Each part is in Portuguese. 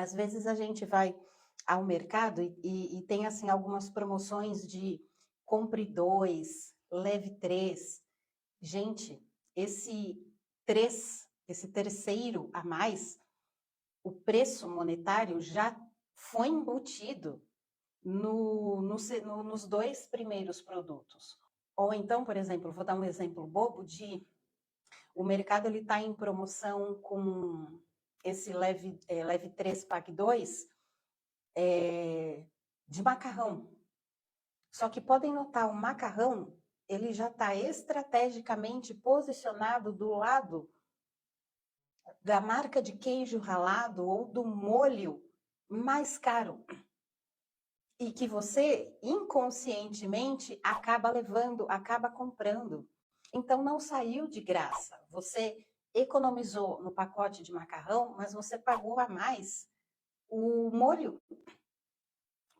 Às vezes a gente vai ao mercado e tem assim algumas promoções de compre dois, leve três. Gente, esse esse terceiro a mais, o preço monetário já foi embutido nos dois primeiros produtos. Ou então, por exemplo, vou dar um exemplo bobo de o mercado ele está em promoção com esse leve 3 pague 2 de macarrão. Só que podem notar, o macarrão ele já está estrategicamente posicionado do lado da marca de queijo ralado ou do molho mais caro. E que você inconscientemente acaba levando, acaba comprando. Então não saiu de graça. Você economizou no pacote de macarrão, mas você pagou a mais o molho,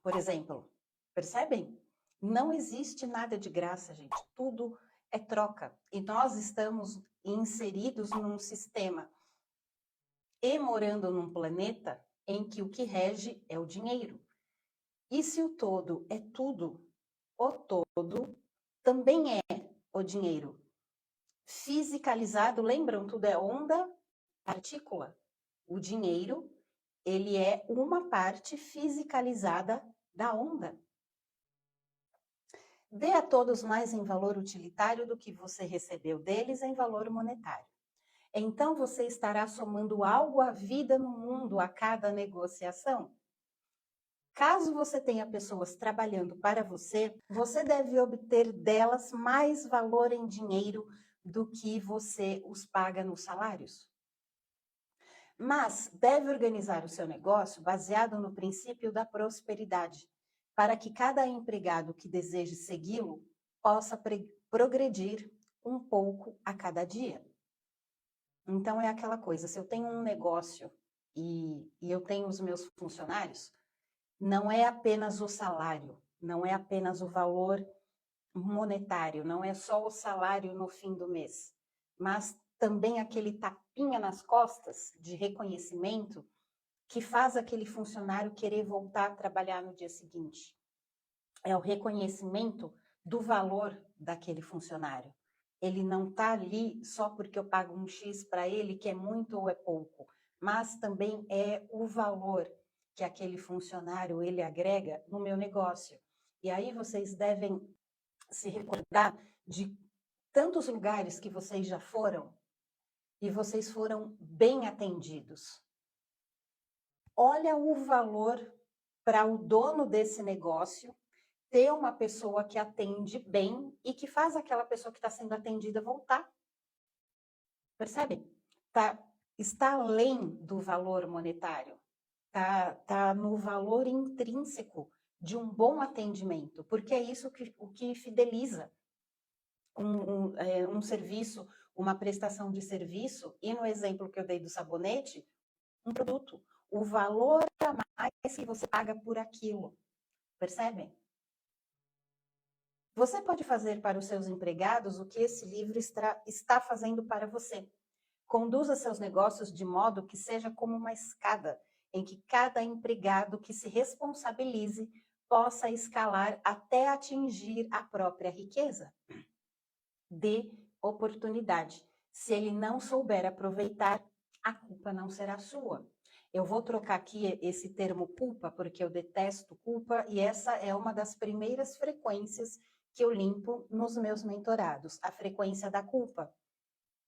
por exemplo. Percebem? Não existe nada de graça, gente. Tudo é troca. E nós estamos inseridos num sistema e morando num planeta em que o que rege é o dinheiro. E se o todo é tudo, o todo também é o dinheiro. Fisicalizado, lembram? Tudo é onda, partícula. O dinheiro, ele é uma parte fisicalizada da onda. Dê a todos mais em valor utilitário do que você recebeu deles em valor monetário. Então você estará somando algo à vida no mundo a cada negociação. Caso você tenha pessoas trabalhando para você, você deve obter delas mais valor em dinheiro do que você os paga nos salários. Mas deve organizar o seu negócio baseado no princípio da prosperidade, para que cada empregado que deseje segui-lo possa progredir um pouco a cada dia. Então é aquela coisa, se eu tenho um negócio e eu tenho os meus funcionários, não é apenas o salário, não é apenas o valor monetário, não é só o salário no fim do mês, mas também aquele tapinha nas costas de reconhecimento que faz aquele funcionário querer voltar a trabalhar no dia seguinte. É o reconhecimento do valor daquele funcionário. Ele não está ali só porque eu pago um X para ele, que é muito ou é pouco, mas também é o valor que aquele funcionário ele agrega no meu negócio. E aí vocês devem se recordar de tantos lugares que vocês já foram e vocês foram bem atendidos. Olha o valor para o dono desse negócio ter uma pessoa que atende bem e que faz aquela pessoa que está sendo atendida voltar. Percebe? Está além do valor monetário. Tá no valor intrínseco de um bom atendimento, porque é isso o que fideliza um serviço, uma prestação de serviço, e no exemplo que eu dei do sabonete, um produto. O valor a mais que você paga por aquilo. Percebem? Você pode fazer para os seus empregados o que esse livro está fazendo para você. Conduza seus negócios de modo que seja como uma escada, em que cada empregado que se responsabilize possa escalar até atingir a própria riqueza. Dê oportunidade. Se ele não souber aproveitar, a culpa não será sua. Eu vou trocar aqui esse termo culpa, porque eu detesto culpa, e essa é uma das primeiras frequências que eu limpo nos meus mentorados, a frequência da culpa,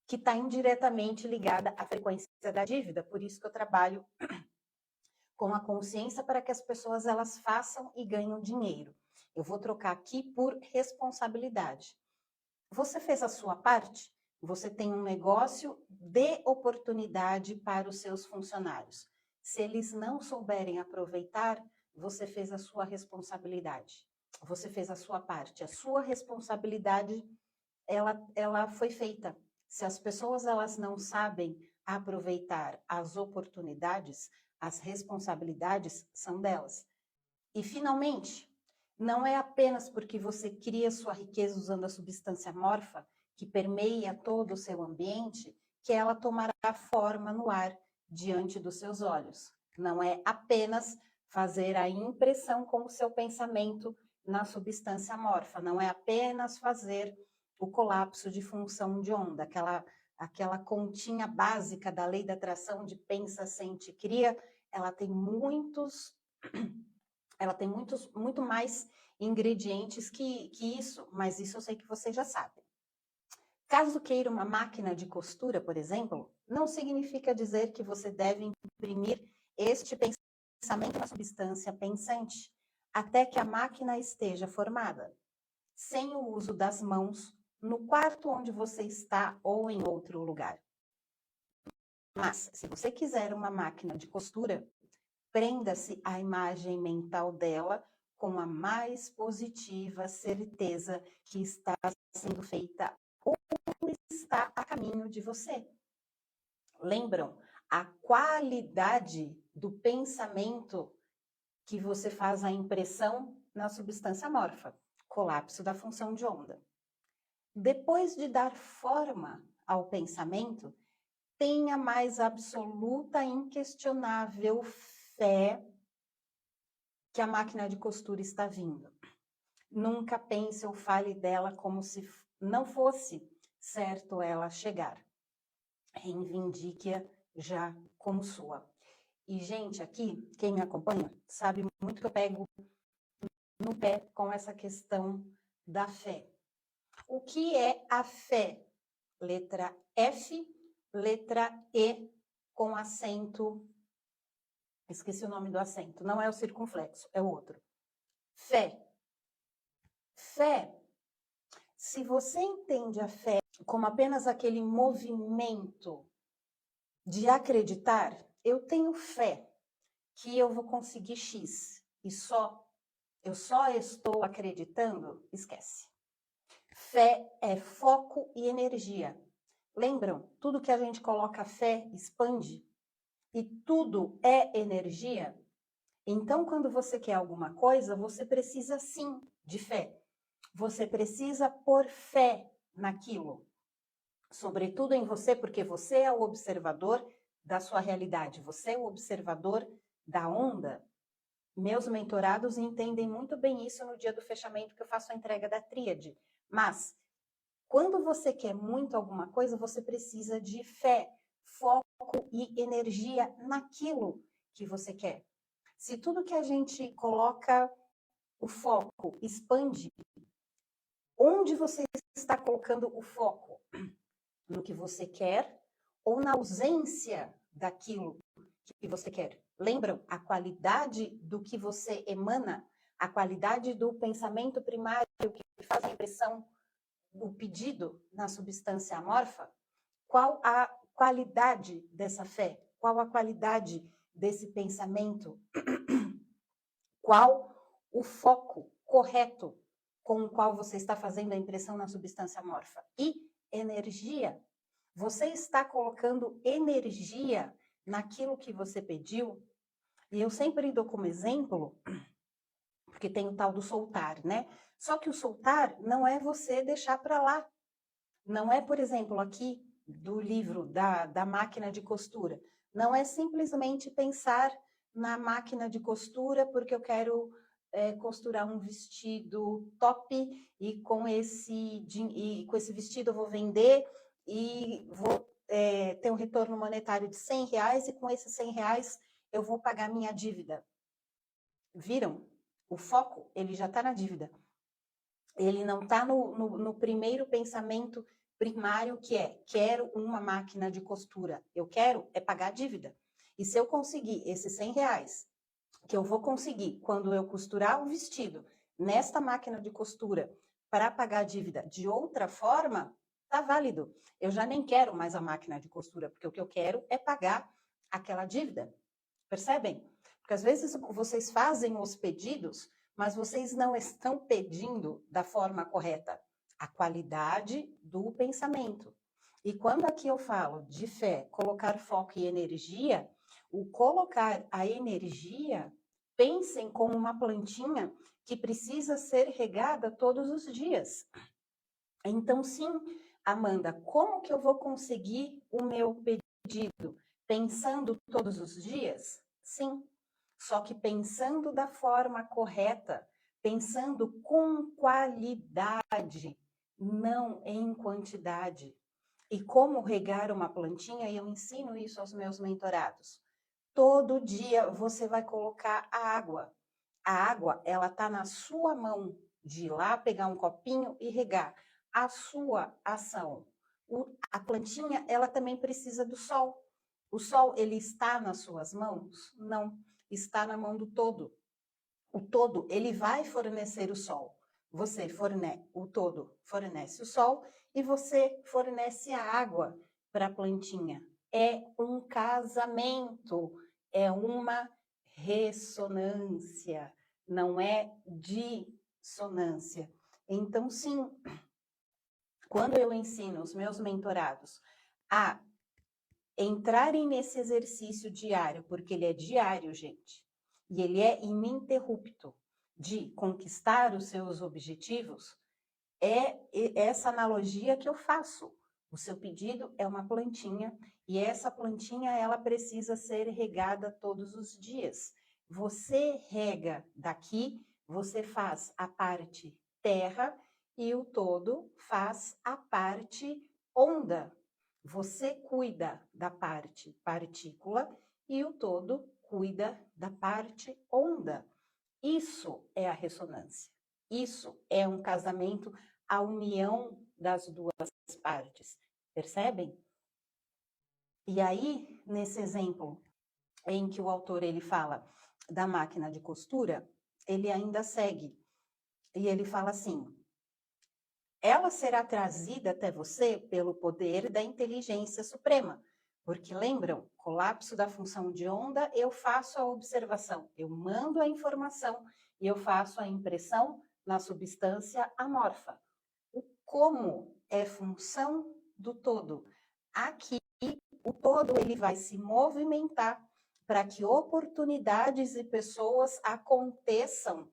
que está indiretamente ligada à frequência da dívida, por isso que eu trabalho com a consciência para que as pessoas elas façam e ganhem dinheiro. Eu vou trocar aqui por responsabilidade. Você fez a sua parte? Você tem um negócio, dê oportunidade para os seus funcionários. Se eles não souberem aproveitar, você fez a sua responsabilidade. Você fez a sua parte. A sua responsabilidade, ela foi feita. Se as pessoas elas não sabem aproveitar as oportunidades, as responsabilidades são delas. E, finalmente, não é apenas porque você cria sua riqueza usando a substância amorfa, que permeia todo o seu ambiente, que ela tomará forma no ar diante dos seus olhos. Não é apenas fazer a impressão com o seu pensamento na substância amorfa, não é apenas fazer o colapso de função de onda, aquela continha básica da lei da atração de pensa, sente, cria, ela tem muito mais ingredientes que isso, mas isso eu sei que vocês já sabem. Caso queira uma máquina de costura, por exemplo, não significa dizer que você deve imprimir este pensamento na substância pensante, até que a máquina esteja formada, sem o uso das mãos, no quarto onde você está ou em outro lugar. Mas, se você quiser uma máquina de costura, prenda-se à imagem mental dela com a mais positiva certeza que está sendo feita ou está a caminho de você. Lembram? A qualidade do pensamento que você faz a impressão na substância amorfa, colapso da função de onda. Depois de dar forma ao pensamento, tenha mais absoluta e inquestionável fé que a máquina de costura está vindo. Nunca pense ou fale dela como se não fosse certo ela chegar. Reivindique-a já como sua. E, gente, aqui, quem me acompanha, sabe muito que eu pego no pé com essa questão da fé. O que é a fé? Letra F, letra E, com acento. Esqueci o nome do acento. Não é o circunflexo, é o outro. Fé. Fé. Se você entende a fé como apenas aquele movimento de acreditar, eu tenho fé que eu vou conseguir X e eu só estou acreditando, esquece. Fé é foco e energia. Lembram? Tudo que a gente coloca fé expande e tudo é energia. Então, quando você quer alguma coisa, você precisa sim de fé. Você precisa pôr fé naquilo. Sobretudo em você, porque você é o observador da sua realidade. Você é o observador da onda. Meus mentorados entendem muito bem isso no dia do fechamento que eu faço a entrega da tríade. Mas, quando você quer muito alguma coisa, você precisa de fé, foco e energia naquilo que você quer. Se tudo que a gente coloca o foco expande, onde você está colocando o foco? No que você quer ou na ausência daquilo que você quer? Lembram? A qualidade do que você emana, a qualidade do pensamento primário que faz a impressão, o pedido na substância amorfa? Qual a qualidade dessa fé? Qual a qualidade desse pensamento? Qual o foco correto com o qual você está fazendo a impressão na substância amorfa? E energia. Você está colocando energia naquilo que você pediu? E eu sempre dou como exemplo, porque tem o tal do soltar, né? Só que o soltar não é você deixar para lá. Não é, por exemplo, aqui do livro da máquina de costura. Não é simplesmente pensar na máquina de costura porque eu quero costurar um vestido top e com esse vestido eu vou vender e vou ter um retorno monetário de R$100 e com esses R$100 eu vou pagar minha dívida. Viram? O foco, ele já está na dívida. Ele não está no primeiro pensamento primário, que é, quero uma máquina de costura. Eu quero é pagar a dívida. E se eu conseguir esses R$100, que eu vou conseguir quando eu costurar o vestido nesta máquina de costura para pagar a dívida de outra forma, tá válido. Eu já nem quero mais a máquina de costura, porque o que eu quero é pagar aquela dívida. Percebem? Porque às vezes vocês fazem os pedidos, mas vocês não estão pedindo da forma correta. A qualidade do pensamento. E quando aqui eu falo de fé, colocar foco e energia, o colocar a energia, pensem como uma plantinha que precisa ser regada todos os dias. Então, sim, Amanda, como que eu vou conseguir o meu pedido? Pensando todos os dias? Sim, só que pensando da forma correta, pensando com qualidade, não em quantidade. E como regar uma plantinha, e eu ensino isso aos meus mentorados. Todo dia você vai colocar a água. A água, ela tá na sua mão, de ir lá pegar um copinho e regar. A sua ação. A plantinha, ela também precisa do sol. O sol, ele está nas suas mãos? Não, está na mão do todo. O todo, ele vai fornecer o sol. Você fornece, o todo fornece o sol e você fornece a água para a plantinha. É um casamento, é uma ressonância, não é dissonância. Então, sim, quando eu ensino os meus mentorados a entrarem nesse exercício diário, porque ele é diário, gente, e ele é ininterrupto, de conquistar os seus objetivos, é essa analogia que eu faço. O seu pedido é uma plantinha e essa plantinha ela precisa ser regada todos os dias. Você rega daqui, você faz a parte terra e o todo faz a parte onda. Você cuida da parte partícula e o todo cuida da parte onda. Isso é a ressonância. Isso é um casamento, a união das duas partes. Percebem? E aí, nesse exemplo em que o autor ele fala da máquina de costura, ele ainda segue e ele fala assim: ela será trazida até você pelo poder da inteligência suprema. Porque lembram, colapso da função de onda, eu faço a observação, eu mando a informação e eu faço a impressão na substância amorfa. O como é função do todo. Aqui, o todo ele vai se movimentar para que oportunidades e pessoas aconteçam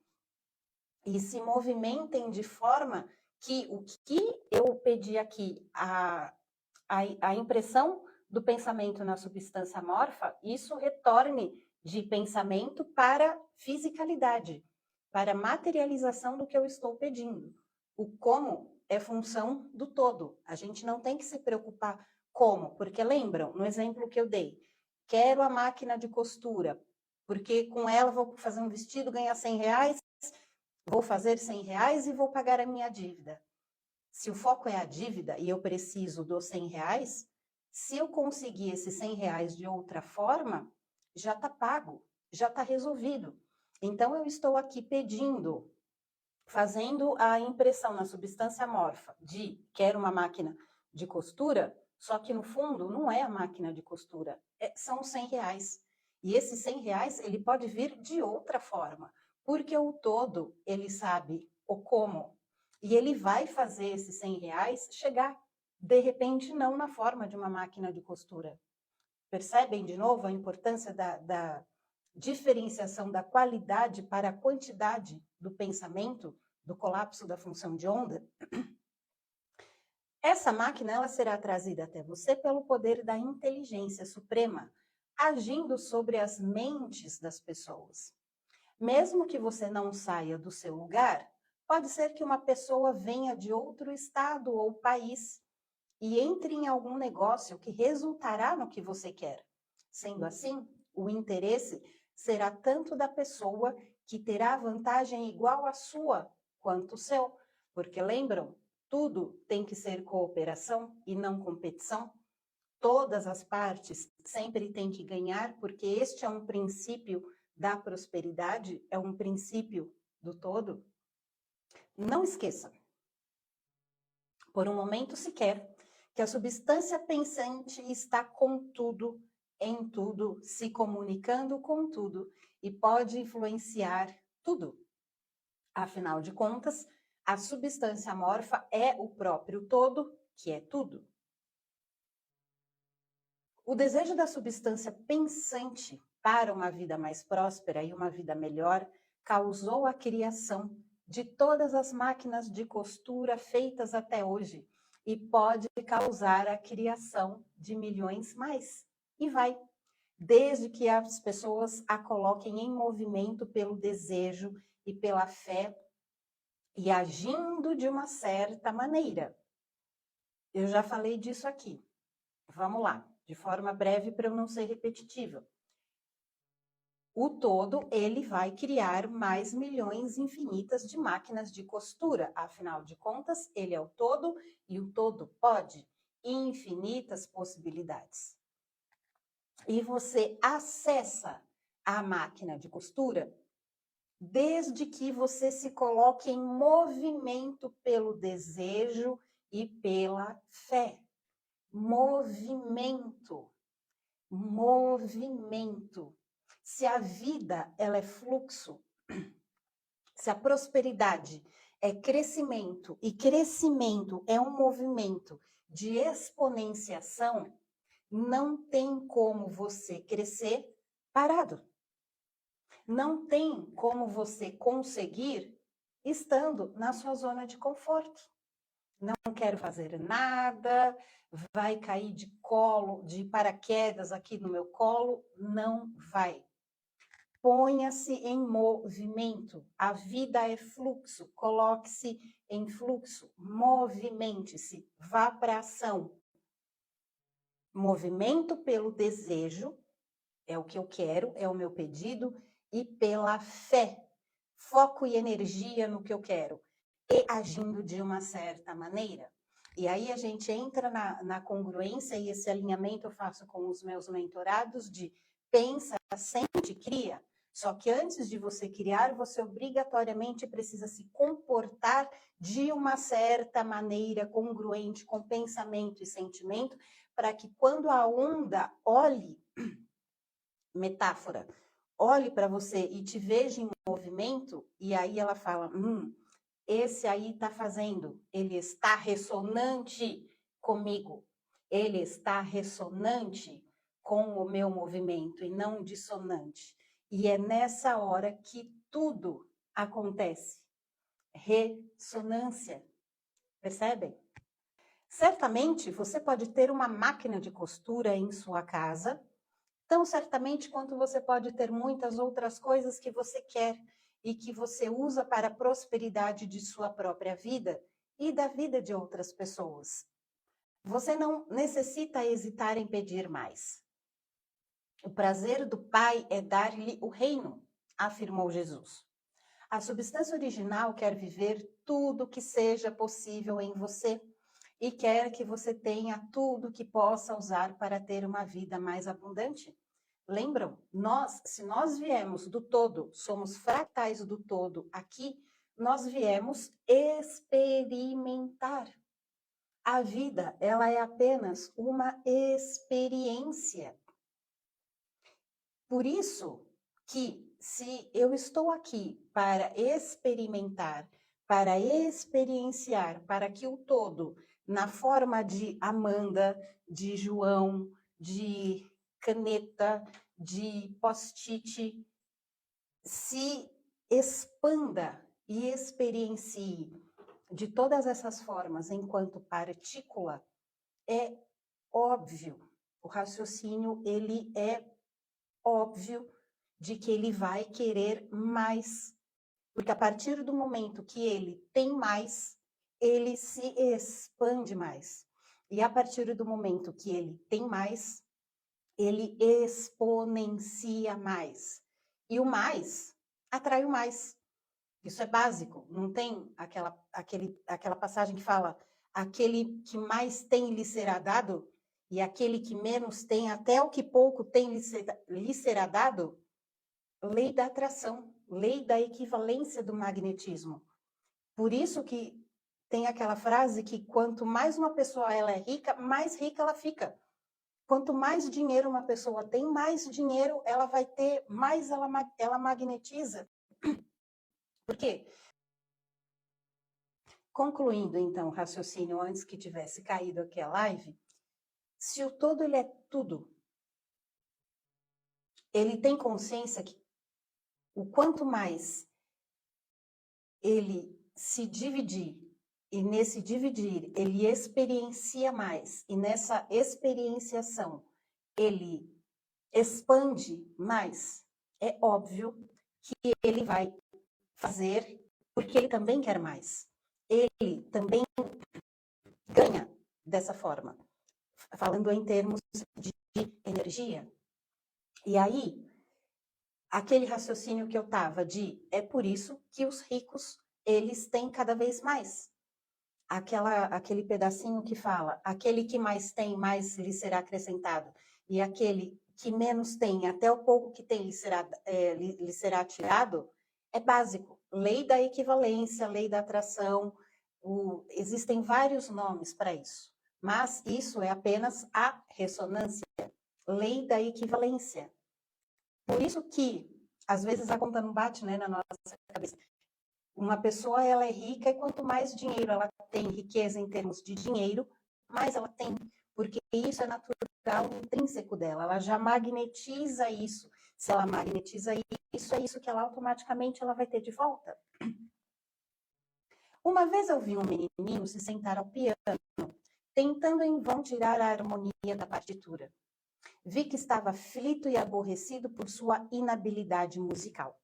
e se movimentem de forma que o que eu pedi aqui, a impressão do pensamento na substância amorfa, isso retorne de pensamento para fisicalidade, para materialização do que eu estou pedindo. O como é função do todo. A gente não tem que se preocupar como, porque lembram, no exemplo que eu dei, quero a máquina de costura, porque com ela vou fazer um vestido, ganhar R$100, vou fazer R$100 e vou pagar a minha dívida. Se o foco é a dívida e eu preciso dos R$100, se eu conseguir esses R$100 de outra forma, já está pago, já está resolvido. Então, eu estou aqui pedindo, fazendo a impressão na substância amorfa de quero uma máquina de costura, só que no fundo não é a máquina de costura, são os R$100. E esses R$100, ele pode vir de outra forma, porque o todo, ele sabe o como, e ele vai fazer esses R$100 chegar, de repente, não na forma de uma máquina de costura. Percebem de novo a importância da diferenciação da qualidade para a quantidade do pensamento, do colapso da função de onda? Essa máquina ela será trazida até você pelo poder da inteligência suprema, agindo sobre as mentes das pessoas. Mesmo que você não saia do seu lugar, pode ser que uma pessoa venha de outro estado ou país e entre em algum negócio que resultará no que você quer. Sendo assim, o interesse será tanto da pessoa que terá vantagem igual à sua, quanto o seu. Porque lembram, tudo tem que ser cooperação e não competição. Todas as partes sempre têm que ganhar, porque este é um princípio da prosperidade, é um princípio do todo. Não esqueça, por um momento sequer, que a substância pensante está com tudo, em tudo, se comunicando com tudo e pode influenciar tudo. Afinal de contas, a substância amorfa é o próprio todo, que é tudo. O desejo da substância pensante para uma vida mais próspera e uma vida melhor causou a criação de todas as máquinas de costura feitas até hoje e pode causar a criação de milhões mais. E vai. desde que as pessoas a coloquem em movimento pelo desejo e pela fé e agindo de uma certa maneira. Eu já falei disso aqui. Vamos lá, de forma breve para eu não ser repetitiva. O todo, ele vai criar mais milhões infinitas de máquinas de costura. Afinal de contas, ele é o todo e o todo pode infinitas possibilidades. E você acessa a máquina de costura desde que você se coloque em movimento pelo desejo e pela fé. Movimento. Movimento. Se a vida ela é fluxo, se a prosperidade é crescimento e crescimento é um movimento de exponenciação, não tem como você crescer parado. Não tem como você conseguir estando na sua zona de conforto. Não quero fazer nada, vai cair de colo, de paraquedas aqui no meu colo, não vai. Ponha-se em movimento. A vida é fluxo, coloque-se em fluxo, movimente-se, vá para a ação. Movimento pelo desejo, é o que eu quero, é o meu pedido, e pela fé. Foco e energia no que eu quero. E agindo de uma certa maneira. E aí a gente entra na congruência, e esse alinhamento eu faço com os meus mentorados de pensa, sente, cria. Só que antes de você criar, você obrigatoriamente precisa se comportar de uma certa maneira congruente com pensamento e sentimento, para que quando a onda olhe, metáfora, olhe para você e te veja em movimento, e aí ela fala, esse aí está fazendo, ele está ressonante comigo, ele está ressonante com o meu movimento e não dissonante. E é nessa hora que tudo acontece. Ressonância. Percebem? Certamente você pode ter uma máquina de costura em sua casa, tão certamente quanto você pode ter muitas outras coisas que você quer e que você usa para a prosperidade de sua própria vida e da vida de outras pessoas. Você não necessita hesitar em pedir mais. O prazer do Pai é dar-lhe o reino, afirmou Jesus. A substância original quer viver tudo que seja possível em você e quer que você tenha tudo que possa usar para ter uma vida mais abundante. Lembram? Se nós viemos do todo, somos fractais do todo aqui, nós viemos experimentar. A vida, ela é apenas uma experiência. Por isso que se eu estou aqui para experimentar, para experienciar, para que o todo, na forma de Amanda, de João, de caneta, de post-it, se expanda e experiencie de todas essas formas enquanto partícula, é óbvio, o raciocínio ele é óbvio de que ele vai querer mais, porque a partir do momento que ele tem mais, ele se expande mais. E a partir do momento que ele tem mais, ele exponencia mais. E o mais atrai o mais. Isso é básico. Não tem aquela passagem que fala aquele que mais tem lhe será dado e aquele que menos tem, até o que pouco tem lhe será dado? Lei da atração, lei da equivalência do magnetismo. Por isso que tem aquela frase que quanto mais uma pessoa ela é rica, mais rica ela fica. Quanto mais dinheiro uma pessoa tem, mais dinheiro ela vai ter, mais ela magnetiza. Por quê? Concluindo, então, o raciocínio antes que tivesse caído aqui a live, se o todo ele é tudo, ele tem consciência que o quanto mais ele se dividir, e nesse dividir ele experiencia mais, e nessa experienciação ele expande mais. É óbvio que ele vai fazer porque ele também quer mais. Ele também ganha dessa forma, falando em termos de energia. E aí, aquele raciocínio que eu tava de é por isso que os ricos, eles têm cada vez mais. Aquele pedacinho que fala, aquele que mais tem, mais lhe será acrescentado. E aquele que menos tem, até o pouco que tem lhe será tirado, é básico. Lei da equivalência, lei da atração, existem vários nomes para isso. Mas isso é apenas a ressonância, lei da equivalência. Por isso que, às vezes, a conta não bate, né, na nossa cabeça. Uma pessoa, ela é rica e quanto mais dinheiro ela tem, riqueza em termos de dinheiro, mais ela tem, porque isso é natural, intrínseco dela. Ela já magnetiza isso. Se ela magnetiza isso, é isso que ela automaticamente ela vai ter de volta. Uma vez eu vi um menininho se sentar ao piano, tentando em vão tirar a harmonia da partitura. Vi que estava aflito e aborrecido por sua inabilidade musical.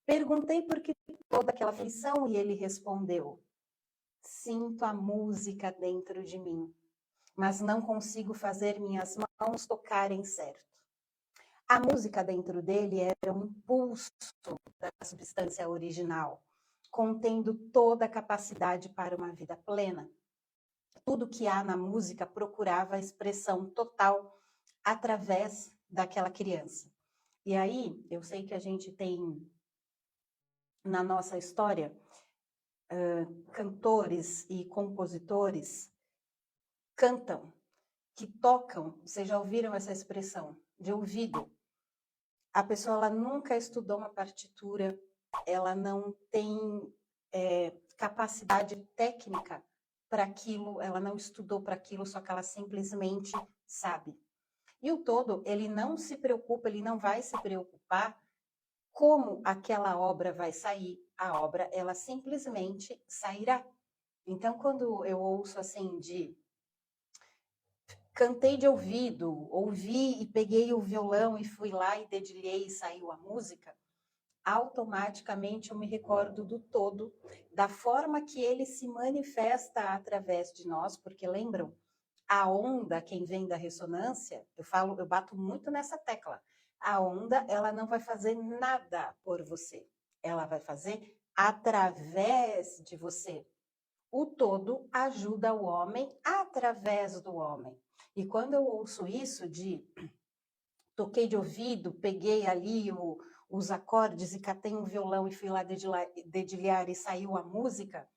Perguntei por que toda aquela aflição e ele respondeu: sinto a música dentro de mim, mas não consigo fazer minhas mãos tocarem certo. A música dentro dele era um impulso da substância original, contendo toda a capacidade para uma vida plena. Tudo que há na música procurava a expressão total através daquela criança. E aí, eu sei que a gente tem na nossa história cantores e compositores cantam, que tocam. Vocês já ouviram essa expressão? De ouvido. A pessoa ela nunca estudou uma partitura, ela não tem capacidade técnica para aquilo, ela não estudou para aquilo, só que ela simplesmente sabe. E o todo, ele não se preocupa, ele não vai se preocupar como aquela obra vai sair. A obra, ela simplesmente sairá. Então, quando eu ouço assim de cantei de ouvido, ouvi e peguei o violão e fui lá e dedilhei e saiu a música, automaticamente eu me recordo do todo, da forma que ele se manifesta através de nós, porque lembram? A onda, quem vem da ressonância, eu bato muito nessa tecla. A onda, ela não vai fazer nada por você. Ela vai fazer através de você. O todo ajuda o homem através do homem. E quando eu ouço isso de toquei de ouvido, peguei ali os acordes e catei um violão e fui lá dedilhar e saiu a música,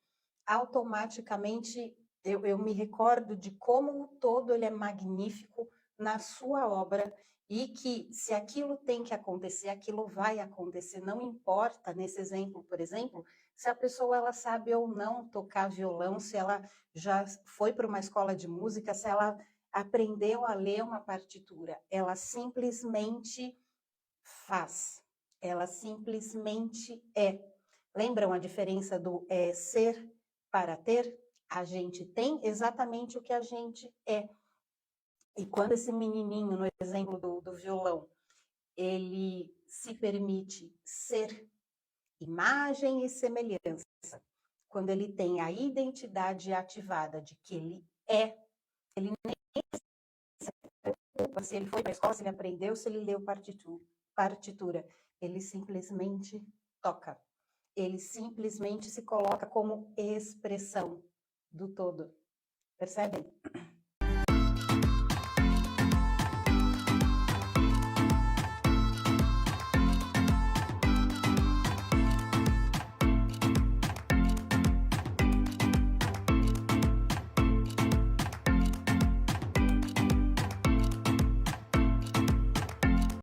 automaticamente eu me recordo de como o todo ele é magnífico na sua obra e que se aquilo tem que acontecer, aquilo vai acontecer, não importa, nesse exemplo, por exemplo, se a pessoa ela sabe ou não tocar violão, se ela já foi para uma escola de música, se ela aprendeu a ler uma partitura, ela simplesmente faz, ela simplesmente é. Lembram a diferença do ser para ter? A gente tem exatamente o que a gente é. E quando esse menininho, no exemplo do violão, ele se permite ser imagem e semelhança, quando ele tem a identidade ativada de que ele é, ele nem se preocupa se ele foi para a escola, se ele aprendeu, se ele leu partitura. Ele simplesmente toca. Ele simplesmente se coloca como expressão do todo. Percebem?